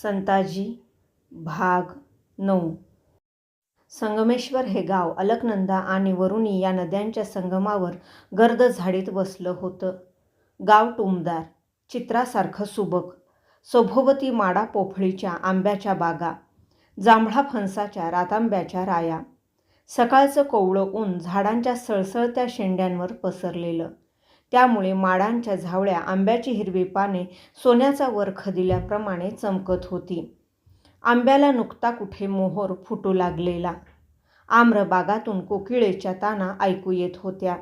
संताजी भाग 9. संगमेश्वर हे गाव अलकनंदा आणि वरुणी या नद्यांच्या संगमावर गर्द झाडीत वसलं होतं. गाव टुमदार, चित्रासारखं सुबक, सभोवती माडा पोफळीच्या आंब्याच्या बागा, जांभळा फणसाच्या रातांब्याच्या राया, सकाळचं कोवळं ऊन झाडांच्या सळसळत्या शेंड्यांवर पसरलेलं. त्यामुळे माडांच्या झावळ्या आंब्याची हिरवी पाने सोन्याचा वरख दिल्याप्रमाणे चमकत होती. आंब्याला नुकता कुठे मोहोर फुटू लागलेला. आम्रबागातून कोकिळेच्या ताना ऐकू येत होत्या.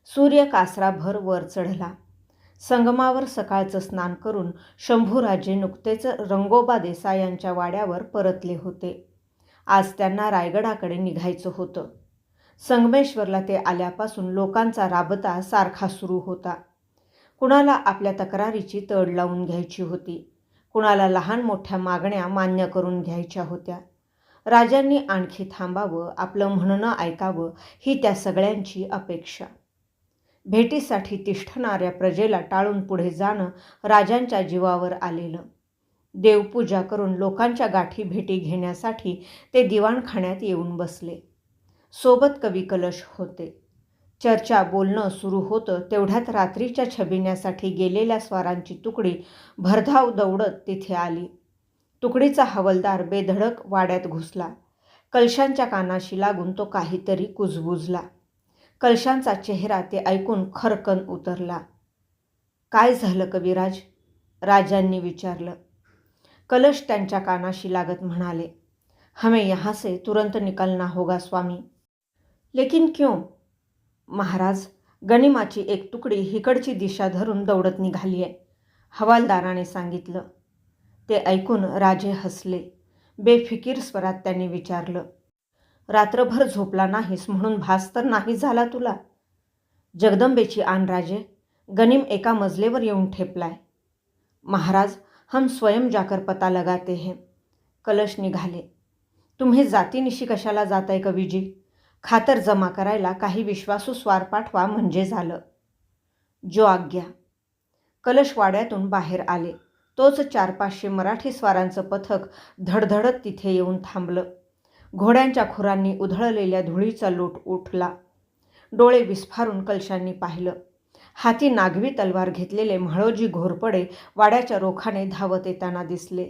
सूर्य कासराभर वर चढला. संगमावर सकाळचं स्नान करून शंभूराजे नुकतेच रंगोबा देसायांच्या वाड्यावर परतले होते. आज त्यांना रायगडाकडे निघायचं होतं. संगमेश्वरला ते आल्यापासून लोकांचा राबता सारखा सुरू होता. कुणाला आपल्या तक्रारीची तड लावून घ्यायची होती, कुणाला लहान मोठ्या मागण्या मान्य करून घ्यायच्या होत्या. राजांनी आणखी थांबावं, आपलं म्हणणं ऐकावं ही त्या सगळ्यांची अपेक्षा. भेटीसाठी तिष्ठणाऱ्या प्रजेला टाळून पुढे जाणं राजांच्या जीवावर आलेलं. देवपूजा करून लोकांच्या गाठी भेटी घेण्यासाठी ते दिवाणखान्यात येऊन बसले. सोबत कवी कलश होते. चर्चा बोलणं सुरू होतं तेवढ्यात रात्रीच्या छबिण्यासाठी गेलेल्या स्वारांची तुकडी भरधाव दौडत तिथे आली. तुकडीचा हवालदार बेधडक वाड्यात घुसला. कलशांच्या कानाशी लागून तो काहीतरी कुजबुजला. कलशांचा चेहरा ते ऐकून खरकन उतरला. काय झालं कविराज? राजांनी विचारलं. कलश त्यांच्या कानाशी लागत म्हणाले, हमें यहाँ से तुरंत निकलना होगा स्वामी. लेकिन क्यों? महाराज, गनिमाची एक तुकडी हिकडची दिशा धरून दौडत निघाली आहे, हवालदाराने सांगितलं. ते ऐकून राजे हसले. बेफिकीर स्वरात त्यांनी विचारलं, रात्रभर झोपला नाहीस म्हणून भास तर नाही झाला तुला? जगदंबेची आण राजे, गनिम एका मजलेवर येऊन ठेपलाय. महाराज, हम स्वयं जाकर पता लगाते हैं. कलश निघाले. तुम्ही जातीनिशी कशाला जाताय कवीजी? खातर जमा करायला काही विश्वासू स्वार पाठवा म्हणजे झालं. जो आज्ञा. कलश वाड्यातून बाहेर आले. तोच 400-500 मराठी स्वारांचं पथक धडधडत तिथे येऊन थांबलं. घोड्यांच्या खुरांनी उधळलेल्या धुळीचा लोट उठला. डोळे विस्फारून कलशांनी पाहिलं. हाती नागवी तलवार घेतलेले म्हाळोजी घोरपडे वाड्याच्या रोखाने धावत येताना दिसले.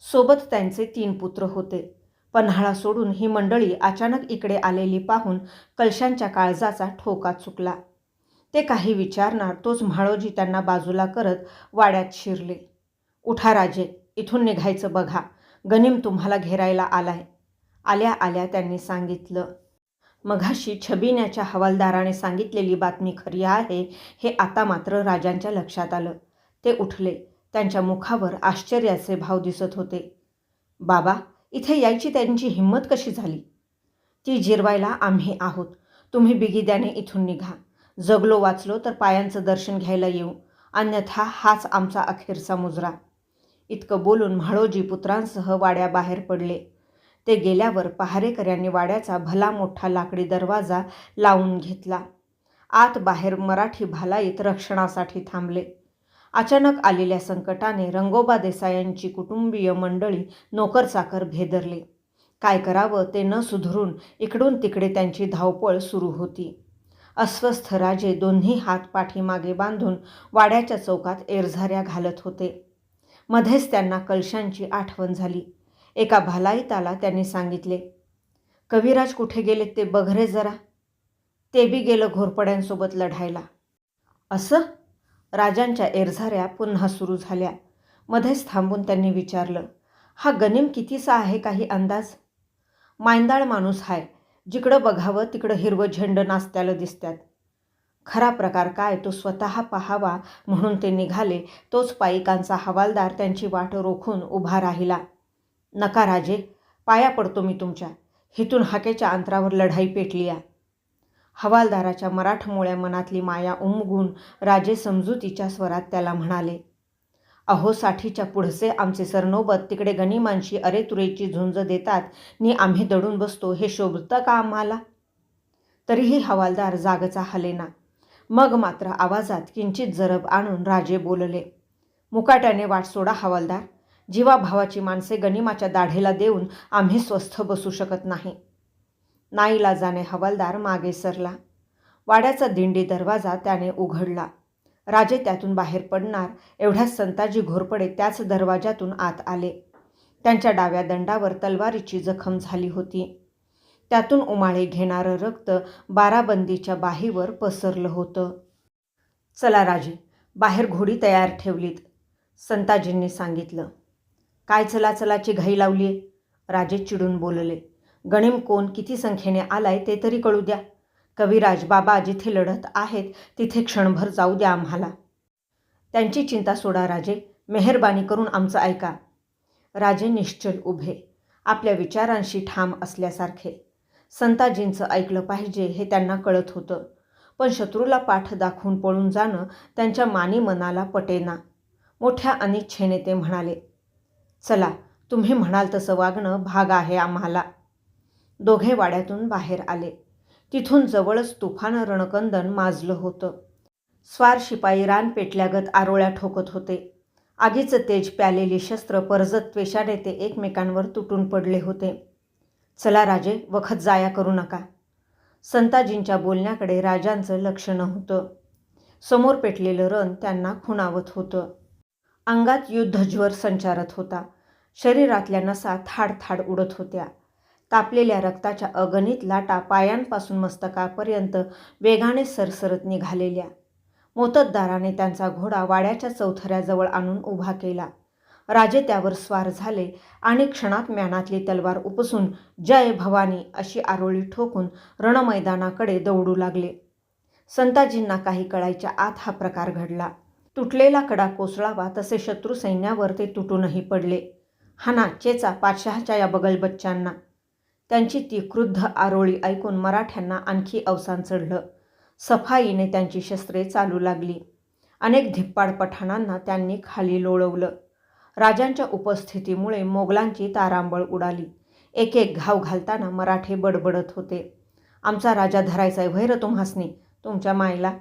सोबत त्यांचे 3 पुत्र होते. पन्हाळा सोडून ही मंडळी अचानक इकडे आलेली पाहून कलशांच्या काळजाचा ठोका चुकला. ते काही विचारणार तोच म्हाळोजी त्यांना बाजूला करत वाड्यात शिरले. उठा राजे, इथून निघायचं बघा, गनिम तुम्हाला घेरायला आलाय. आल्या आल्या त्यांनी सांगितलं. मघाशी छबिन्याच्या हवालदाराने सांगितलेली बातमी खरी आहे हे आता मात्र राजांच्या लक्षात आलं. ते उठले. त्यांच्या मुखावर आश्चर्याचे भाव दिसत होते. बाबा, इथे यायची त्यांची हिंमत कशी झाली? ती जिरवायला आम्ही आहोत. तुम्ही बिगिद्याने इथून निघा. जगलो वाचलो तर पायांचं दर्शन घ्यायला येऊ, अन्यथा हाच आमचा अखेरचा मुजरा. इतकं बोलून म्हाळोजी पुत्रांसह वाड्याबाहेर पडले. ते गेल्यावर पहारेकऱ्यांनी वाड्याचा भला मोठा लाकडी दरवाजा लावून घेतला. आत बाहेर मराठी भालाईत रक्षणासाठी थांबले. अचानक आलेल्या संकटाने रंगोबा देसायांची कुटुंबीय मंडळी नोकरचाकर भेदरले. काय करावं ते न सुधरून इकडून तिकडे त्यांची धावपळ सुरू होती. अस्वस्थ राजे दोन्ही हात पाठीमागे बांधून वाड्याच्या चौकात एरझाऱ्या घालत होते. मध्येच त्यांना कलशांची आठवण झाली. एका भालाईताला त्यांनी सांगितले, कविराज कुठे गेलेत ते बघ रे जरा. ते बी गेलं घोरपड्यांसोबत लढायला. असं? राजांच्या एरझाऱ्या पुन्हा सुरू झाल्या. मध्येच थांबून त्यांनी विचारलं, हा गनिम कितीचा आहे काही अंदाज? मायंदाळ माणूस हाय, जिकडं बघावं तिकडं हिरवं झेंड नाचत्याला दिसतात. खरा प्रकार काय तो स्वतः पाहावा म्हणून ते निघाले. तोच पाईकांचा हवालदार त्यांची वाट रोखून उभा राहिला. नका राजे, पाया पडतो मी तुमच्या. हिथून हाकेच्या अंतरावर लढाई पेटली आहे. हवालदाराच्या मराठमोळ्या मनातली माया उमगून राजे समजुतीच्या स्वरात त्याला म्हणाले, अहो साठीच्या पुढचे आमचे सरनोबत तिकडे गनिमांशी अरेतुरेची झुंज देतात नि आम्ही दडून बसतो हे शोभतं का आम्हाला? तरीही हवालदार जागचा हलेना. मग मात्र आवाजात किंचित जरब आणून राजे बोलले, मुकाट्याने वाट सोडा हवालदार. जीवाभावाची माणसे गनिमाच्या दाढेला देऊन आम्ही स्वस्थ बसू शकत नाही. नाईलाजाने हवालदार मागे सरला. वाड्याचा दिंडी दरवाजा त्याने उघडला. राजे त्यातून बाहेर पडणार एवढ्याच संताजी घोरपडे त्याच दरवाजातून आत आले. त्यांच्या डाव्या दंडावर तलवारीची जखम झाली होती. त्यातून उमाळे घेणारं रक्त बाराबंदीच्या बाहीवर पसरलं होतं. चला राजे, बाहेर घोडी तयार ठेवलीत, संताजींनी सांगितलं. काय चलाचलाची घाई लावलीये? राजे चिडून बोलले. गणिम कोण किती संख्येने आलाय ते तरी कळू द्या. कविराज बाबा जिथे लढत आहेत तिथे क्षणभर जाऊ द्या आम्हाला. त्यांची चिंता सोडा राजे, मेहरबानी करून आमचं ऐका. राजे निश्चल उभे, आपल्या विचारांशी ठाम असल्यासारखे. संताजींचं ऐकलं पाहिजे हे त्यांना कळत होतं, पण शत्रूला पाठ दाखवून पळून जाणं त्यांच्या मानी मनाला पटेना. मोठ्या अनिच्छेने ते म्हणाले, चला, तुम्ही म्हणाल तसं वागणं भाग आहे आम्हाला. दोघे वाड्यातून बाहेर आले. तिथून जवळच तुफान रणकंदन माजलं होतं. स्वार शिपाई रान पेटल्यागत आरोळ्या ठोकत होते. आगीचं तेज प्यालेली शस्त्र परजत त्वेषाने ते एकमेकांवर तुटून पडले होते. चला राजे, वखत जाया करू नका. संताजींच्या बोलण्याकडे राजांचं लक्ष नव्हतं. समोर पेटलेलं रण त्यांना खुणावत होतं. अंगात युद्धज्वर संचारत होता. शरीरातल्या नसा थाड थाड उडत होत्या. तापलेल्या रक्ताच्या अगणित लाटा पायांपासून मस्तकापर्यंत वेगाने सरसरत निघालेल्या. मोत्तद्दाराने त्यांचा घोडा वाड्याच्या चौथऱ्याजवळ आणून उभा केला. राजे त्यावर स्वार झाले आणि क्षणात म्यानातली तलवार उपसून जय भवानी अशी आरोळी ठोकून रणमैदानाकडे दौडू लागले. संताजींना काही कळायच्या आत हा प्रकार घडला. तुटलेला कडा कोसळावा तसे शत्रू सैन्यावर ते तुटूनही पडले. हाना, चेचा पातशहाच्या या बगलबच्च्यांना. त्यांची ती क्रुद्ध आरोळी ऐकून मराठ्यांना आणखी अवसान चढलं. सफाईने त्यांची शस्त्रे चालू लागली. अनेक धिप्पाड पठाणांना त्यांनी खाली लोळवलं. राजांच्या उपस्थितीमुळे मोगलांची तारांबळ उडाली. एक एक घाव घालताना मराठे बडबडत होते, आमचा राजा धरायचा आहे व्हय तुम्हासनी, तुमच्या मायला.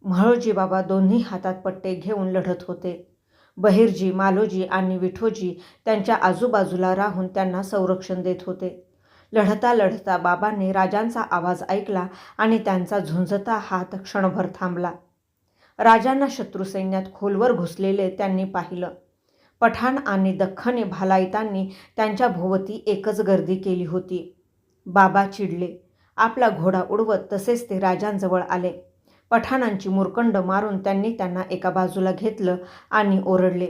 म्हाळोजी बाबा दोन्ही हातात पट्टे घेऊन लढत होते. बहिर्जी, मालोजी आणि विठोजी त्यांच्या आजूबाजूला राहून त्यांना संरक्षण देत होते. लढता लढता बाबांनी राजांचा आवाज ऐकला आणि त्यांचा झुंजता हात क्षणभर थांबला. राजांना शत्रुसैन्यात खोलवर घुसलेले त्यांनी पाहिलं. पठाण आणि दख्खनी भालायतांनी त्यांच्या भोवती एकच गर्दी केली होती. बाबा चिडले. आपला घोडा उडवत तसेच ते राजांजवळ आले. पठाणांची मुरकंड मारून त्यांनी त्यांना एका बाजूला घेतलं आणि ओरडले,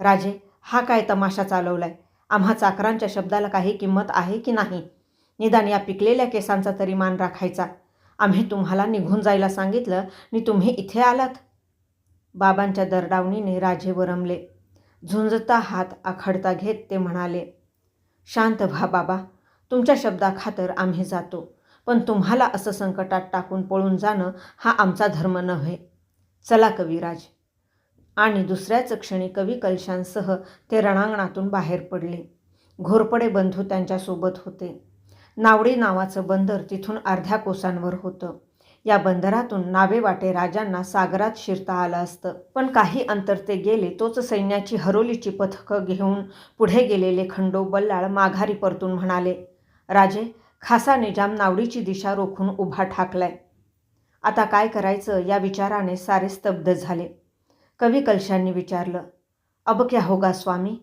राजे, हा काय तमाशा चालवलाय? आम्हा चाकरांच्या शब्दाला काही किंमत आहे की नाही? निदान या पिकलेल्या केसांचा तरी मान राखायचा. आम्ही तुम्हाला निघून जायला सांगितलं आणि तुम्ही इथे आलात. बाबांच्या दरडावणीने राजे वरमले. झुंजता हात आखडता घेत ते म्हणाले, शांत व्हा बाबा, तुमच्या शब्दाखातर आम्ही जातो, पण तुम्हाला असं संकटात टाकून पळून जाणं हा आमचा धर्म नव्हे. चला कविराज. आणि दुसऱ्याच क्षणी कवी कलशांसह ते रणांगणातून बाहेर पडले. घोरपडे बंधू त्यांच्यासोबत होते. नावडी नावाचं बंदर तिथून अर्ध्या कोसांवर होतं. या बंदरातून नावेवाटे राजांना सागरात शिरता आलं असतं, पण काही अंतर ते गेले तोच सैन्याची हरोलीची पथकं घेऊन पुढे गेलेले खंडो बल्लाळ माघारी परतून म्हणाले, राजे, खासा निजाम नावडीची दिशा रोखून उभा ठाकलाय. आता काय करायचं या विचाराने सारे स्तब्ध झाले. कवी कलशांनी विचारलं, अब क्या होगा स्वामी?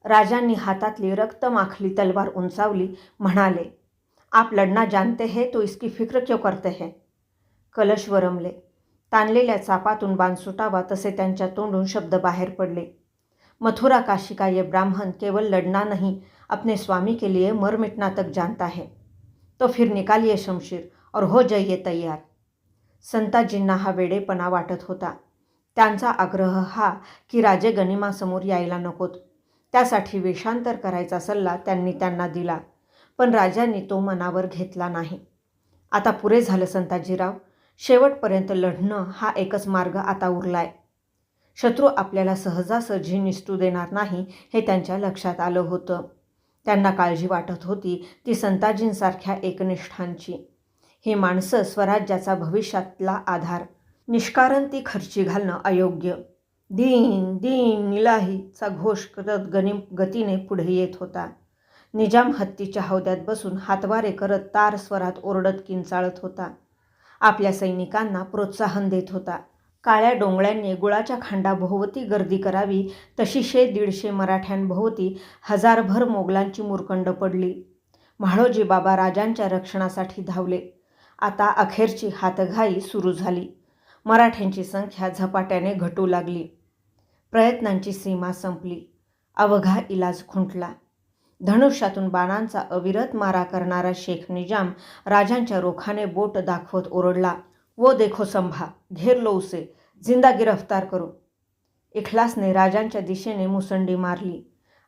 राजांनी हातातली रक्तमाखली तलवार उंचावली, म्हणाले, आप लढना जानते हैं तो इसकी फिक्र क्यों करते हैं? कलश वरमले. ताणलेल्या चापातून बाण सुटावा तसे त्यांच्या तोंडून शब्द बाहेर पडले. मथुरा काशी का ये ब्राह्मण केवल लड़ना नहीं, अपने स्वामी के लिए मर मिटना तक जानता है. तो फिर निकालिए शमशीर और हो जाइए तैयार. संताजींना हा वेडेपणा वाटत होता. त्यांचा आग्रह हा की राजे गनिमासमोर यायला नकोत. त्यासाठी वेषांतर करायचा सल्ला त्यांनी त्यांना दिला, पण राजांनी तो मनावर घेतला नाही. आता पुरे झालं संताजीराव, शेवटपर्यंत लढणं हा एकच मार्ग आता उरलाय. शत्रू आपल्याला सहजासहजी निसटू देणार नाही हे त्यांच्या लक्षात आलं होतं. त्यांना काळजी वाटत होती ती संताजींसारख्या एकनिष्ठांची. ही माणसं स्वराज्याचा भविष्यातला आधार. निष्कारण ती खर्ची घालणं अयोग्य. दीन दीन इलाहीचा घोष करत गतीने पुढे येत होता. निजाम हत्तीच्या हौद्यात बसून हातवारे करत तार स्वरात ओरडत किंचाळत होता. आपल्या सैनिकांना प्रोत्साहन देत होता. काळ्या डोंगळ्यांनी गुळाच्या खांडाभोवती गर्दी करावी तशी 100-150 मराठ्यांभोवती हजारभर मोगलांची मुरकंड पडली. म्हाळोजी बाबा राजांच्या रक्षणासाठी धावले. आता अखेरची हातघाई सुरू झाली. मराठ्यांची संख्या झपाट्याने घटू लागली. प्रयत्नांची सीमा संपली. अवघा इलाज खुंटला. धनुष्यातून बाणांचा अविरत मारा करणारा शेख निजाम राजांच्या रोखाने बोट दाखवत ओरडला, वो देखो संभा, घेर लो उसे, जिंदा गिरफ्तार करो. इखलासने राजांच्या दिशेने मुसंडी मारली.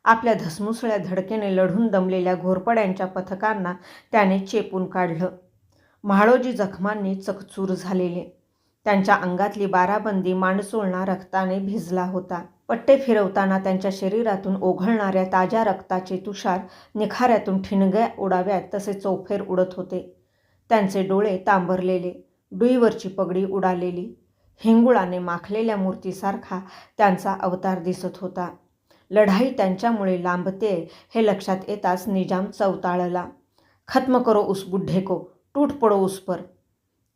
आपल्या धसमुसळ्या धडकेने लढून दमलेल्या घोरपड्यांच्या पथकांना त्याने चेपून काढलं. म्हाळोजी जखमांनी चकचूर झालेले. त्यांच्या अंगातली बाराबंदी मांडसोळणा रक्ताने भिजला होता. पट्टे फिरवताना त्यांच्या शरीरातून ओघळणाऱ्या ताज्या रक्ताचे तुषार निखाऱ्यातून ठिणग्या उडाव्यात तसे चौफेर उडत होते. त्यांचे डोळे तांबरलेले, डुईवरची पगडी उडालेली, हिंगुळाने माखलेल्या मूर्तीसारखा त्यांचा अवतार दिसत होता. लढाई त्यांच्यामुळे लांबते हे लक्षात येताच निजाम चवताळला. खत्म करो उस बुड्ढे को, टूट पडो उस पर.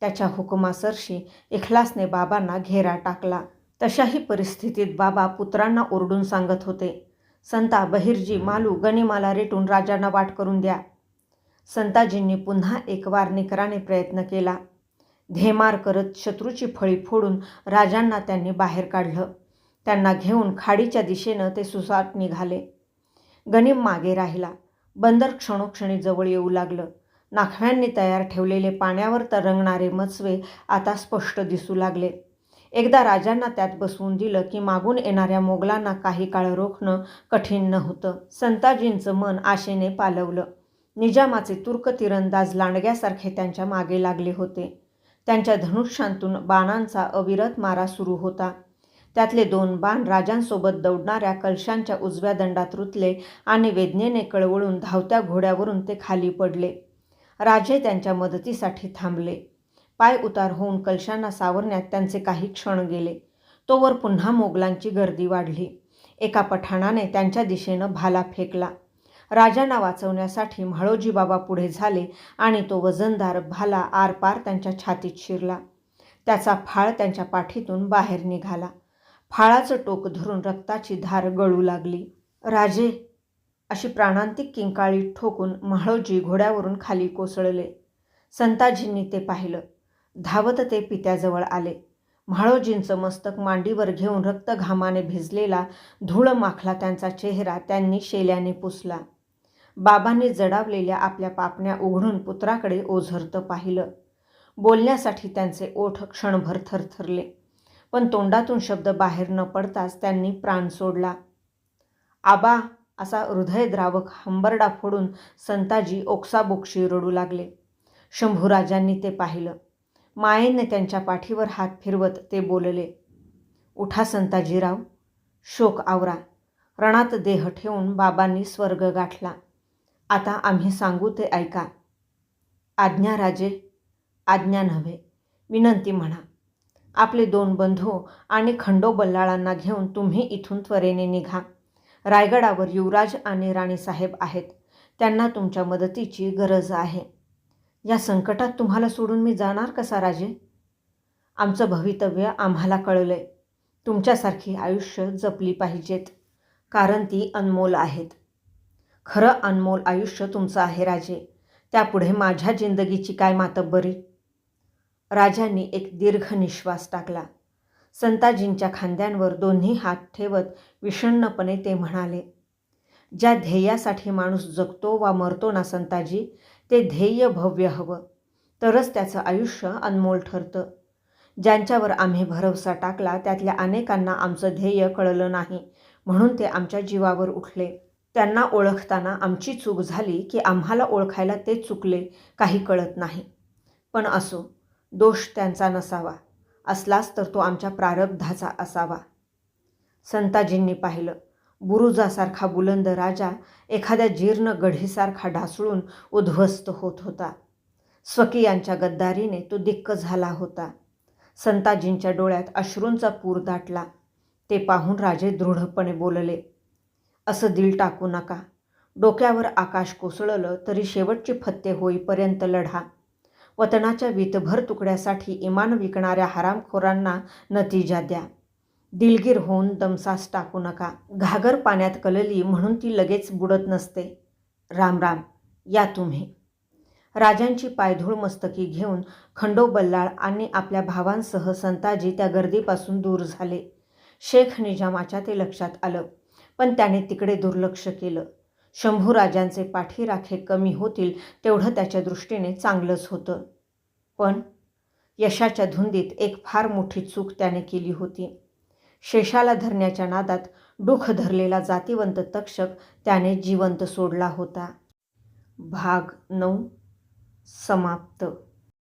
त्याच्या हुकुमासरशी इखलासने बाबांना घेरा टाकला. तशाही परिस्थितीत बाबा पुत्रांना ओरडून सांगत होते, संता, बहिर्जी, मालू, गनिमाला रेटून राजांना वाट करून द्या. संताजींनी पुन्हा एक वार निकराने प्रयत्न केला. धेमार करत शत्रूची फळी फोडून राजांना त्यांनी बाहेर काढलं. त्यांना घेऊन खाडीच्या दिशेनं ते सुसाट निघाले. गनिम मागे राहिला. बंदर क्षणोक्षणी जवळ येऊ लागलं. नाखव्यांनी तयार ठेवलेले पाण्यावर तरंगणारे मचवे आता स्पष्ट दिसू लागले. एकदा राजांना त्यात बसवून दिलं की मागून येणाऱ्या मोगलांना काही काळ रोखणं कठीण नव्हतं. संताजींचं मन आशेने पालवलं. निजामाचे तुर्क तिरंदाज लांडग्यासारखे त्यांच्या मागे लागले होते. त्यांच्या धनुष्यांतून बाणांचा अविरत मारा सुरू होता. त्यातले 2 बाण राजांसोबत दौडणाऱ्या कलशांच्या उजव्या दंडात रुतले आणि वेदनेने कळवळून धावत्या घोड्यावरून ते खाली पडले. राजे त्यांच्या मदतीसाठी थांबले. पाय उतार होऊन कलशांना सावरण्यात त्यांचे काही क्षण गेले. तोवर पुन्हा मोगलांची गर्दी वाढली. एका पठाणाने त्यांच्या दिशेनं भाला फेकला. राजांना वाचवण्यासाठी म्हाळोजी बाबा पुढे झाले आणि तो वजनदार भाला आरपार त्यांच्या छातीत शिरला. त्याचा फाळ त्यांच्या पाठीतून बाहेर निघाला. फाळाचं टोक धरून रक्ताची धार गळू लागली. राजे, अशी प्राणांतिक किंकाळी ठोकून म्हाळोजी घोड्यावरून खाली कोसळले. संताजींनी ते पाहिलं. धावत ते पित्याजवळ आले. म्हाळोजींचं मस्तक मांडीवर घेऊन रक्तघामाने भिजलेला धूळ माखला त्यांचा चेहरा त्यांनी शेल्याने पुसला. बाबांनी जडावलेल्या आपल्या पापण्या उघडून पुत्राकडे ओझरतं पाहिलं. बोलण्यासाठी त्यांचे ओठ क्षणभर थरथरले, पण तोंडातून शब्द बाहेर न पडताच त्यांनी प्राण सोडला. आबा, असा हृदयद्रावक हंबरडा फोडून संताजी ओक्साबोक्शी रडू लागले. शंभूराजांनी ते पाहिलं. मायेने त्यांच्या पाठीवर हात फिरवत ते बोलले, उठा संताजीराव, शोक आवरा. रणात देह ठेवून बाबांनी स्वर्ग गाठला. आता आम्ही सांगू ते ऐका. आज्ञा राजे, आज्ञा नव्हे, विनंती म्हणा. आपले 2 बंधू आणि खंडो बल्लाळांना घेऊन तुम्ही इथून त्वरेने निघा. रायगडावर युवराज आणि राणीसाहेब आहेत. त्यांना तुमच्या मदतीची गरज आहे. या संकटात तुम्हाला सोडून मी जाणार कसा राजे? आमचं भवितव्य आम्हाला कळलंय. तुमच्यासारखी आयुष्य जपली पाहिजेत, कारण ती अनमोल आहेत. खरं अनमोल आयुष्य तुमचं आहे राजे. त्यापुढे माझ्या जिंदगीची काय मातब्बरी? राजांनी एक दीर्घ निश्वास टाकला. संताजींच्या खांद्यांवर दोन्ही हात ठेवत विषण्णपणे ते म्हणाले, ज्या ध्येयासाठी माणूस जगतो वा मरतो ना संताजी, ते ध्येय भव्य हवं, तरच त्याचं आयुष्य अनमोल ठरतं. ज्यांच्यावर आम्ही भरवसा टाकला त्यातल्या अनेकांना आमचं ध्येय कळलं नाही, म्हणून ते आमच्या जीवावर उठले. त्यांना ओळखताना आमची चूक झाली की आम्हाला ओळखायला ते चुकले, काही कळत नाही. पण असो, दोष त्यांचा नसावा. असलाच तर तो आमच्या प्रारब्धाचा असावा. संताजींनी पाहिलं. बुरुजासारखा बुलंद राजा एखाद्या जीर्ण गढीसारखा ढासळून उद्ध्वस्त होत होता. स्वकीयांच्या गद्दारीने तो दिक्क झाला होता. संताजींच्या डोळ्यात अश्रूंचा पूर दाटला. ते पाहून राजे दृढपणे बोलले, असं दिल टाकू नका. डोक्यावर आकाश कोसळलं तरी शेवटची फत्ते होईपर्यंत लढा. वतनाच्या वीतभर तुकड्यासाठी इमान विकणाऱ्या हरामखोरांना नतीजा द्या. दिलगीर होऊन दमसास टाकू नका. घागर पाण्यात कलली म्हणून ती लगेच बुडत नसते. राम राम, या तुम्ही. राजांची पायधूळ मस्तकी घेऊन खंडो बल्लाळ आणि आपल्या भावांसह संताजी त्या गर्दीपासून दूर झाले. शेख निजामाच्या ते लक्षात आलं, पण त्याने तिकडे दुर्लक्ष केलं. शंभूराजांचे पाठीराखे कमी होतील तेवढं त्याच्या दृष्टीने चांगलंच होतं. पण यशाच्या धुंदीत एक फार मोठी चूक त्याने केली होती. शेषाला धरण्याच्या नादात डुख धरलेला जातिवंत तक्षक त्याने जिवंत सोडला होता. भाग 9 समाप्त.